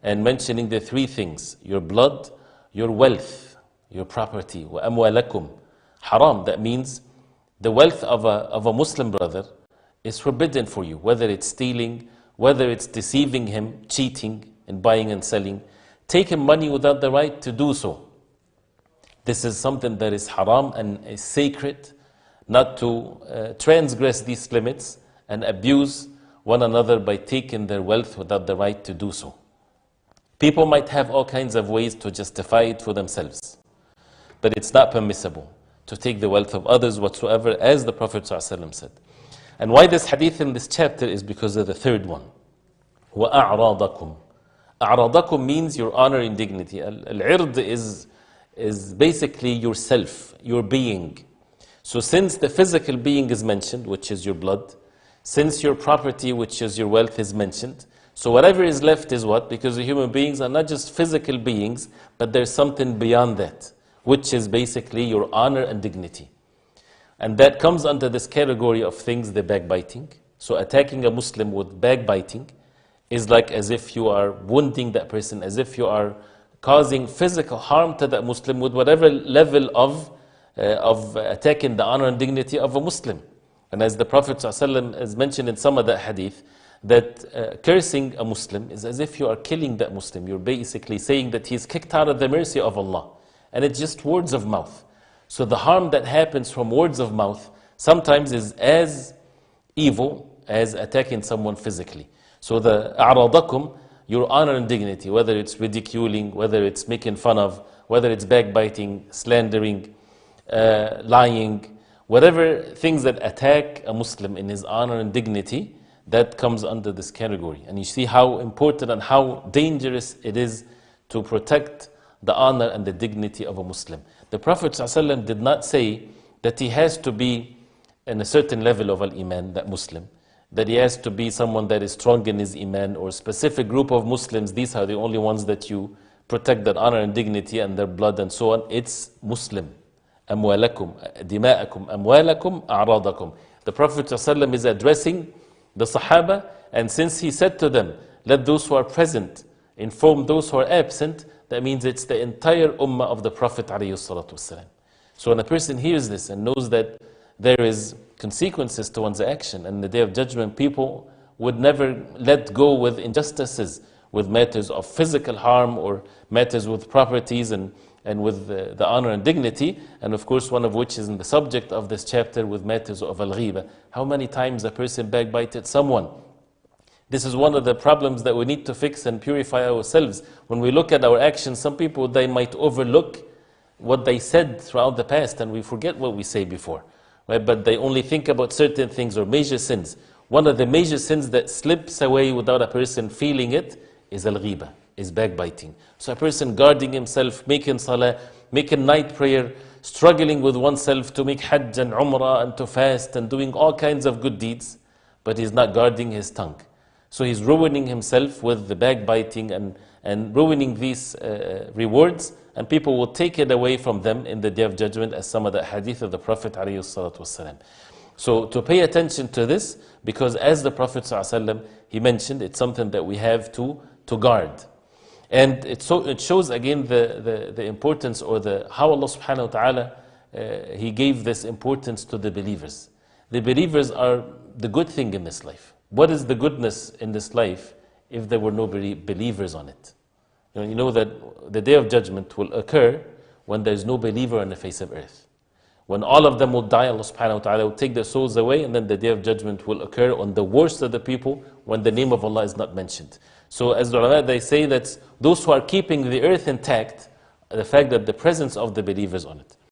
and mentioning the three things: your blood, your wealth, your property. وَأَمْوَالَكُمْ haram. That means the wealth of a Muslim brother is forbidden for you, whether it's stealing, whether it's deceiving him, cheating and buying and selling, taking money without the right to do so. This is something that is haram and is sacred, not to transgress these limits and abuse one another by taking their wealth without the right to do so. People might have all kinds of ways to justify it for themselves, but it's not permissible to take the wealth of others whatsoever, as the Prophet ﷺ said. And why this hadith in this chapter is because of the third one. وَأَعْرَاضَكُمْ. أَعْرَاضَكُمْ means your honor and dignity. Al-ird is basically yourself, your being. So since the physical being is mentioned, which is your blood, since your property, which is your wealth, is mentioned, so whatever is left is what? Because the human beings are not just physical beings, but there's something beyond that, which is basically your honor and dignity. And that comes under this category of things, the backbiting. So attacking a Muslim with backbiting is like as if you are wounding that person, as if you are causing physical harm to that Muslim with whatever level of attacking the honor and dignity of a Muslim. And as the Prophet ﷺ has mentioned in some of that hadith, that cursing a Muslim is as if you are killing that Muslim. You're basically saying that he's kicked out of the mercy of Allah. And it's just words of mouth. So the harm that happens from words of mouth sometimes is as evil as attacking someone physically. So the a'radakum, your honor and dignity, whether it's ridiculing, whether it's making fun of, whether it's backbiting, slandering, lying, whatever things that attack a Muslim in his honor and dignity, that comes under this category. And you see how important and how dangerous it is to protect the honor and the dignity of a Muslim. The Prophet ﷺ did not say that he has to be in a certain level of al-Iman, that Muslim, that he has to be someone that is strong in his Iman, or a specific group of Muslims, these are the only ones that you protect their honor and dignity and their blood and so on. It's Muslim. أَمْوَالَكُمْ دِمَاءَكُمْ أَمْوَالَكُمْ أَعْرَاضَكُمْ. The Prophet ﷺ is addressing the Sahaba, and since he said to them, let those who are present inform those who are absent, that means it's the entire ummah of the Prophet ﷺ. So when a person hears this and knows that there is consequences to one's action, and in the Day of Judgment people would never let go with injustices, with matters of physical harm or matters with properties and with the honor and dignity, and of course one of which is in the subject of this chapter with matters of al-ghiba. How many times a person backbited someone? This is one of the problems that we need to fix and purify ourselves. When we look at our actions, some people, they might overlook what they said throughout the past, and we forget what we say before. Right? But they only think about certain things or major sins. One of the major sins that slips away without a person feeling it is al-ghiba, is backbiting. So a person guarding himself, making salah, making night prayer, struggling with oneself to make hajj and umrah and to fast and doing all kinds of good deeds, but he's not guarding his tongue. So he's ruining himself with the backbiting and ruining these rewards, and people will take it away from them in the Day of Judgment, as some of the hadith of the Prophet ﷺ. So to pay attention to this, because as the Prophet ﷺ, he mentioned, it's something that we have to guard. And it shows again the importance, or how Allah subhanahu wa ta'ala, He gave this importance to the believers. The believers are the good thing in this life. What is the goodness in this life if there were no believers on it? You know that the Day of Judgment will occur when there is no believer on the face of earth. When all of them will die, Allah subhanahu wa ta'ala will take their souls away, and then the Day of Judgment will occur on the worst of the people, when the name of Allah is not mentioned. So as the ulama, they say that those who are keeping the earth intact, the fact that the presence of the believers on it.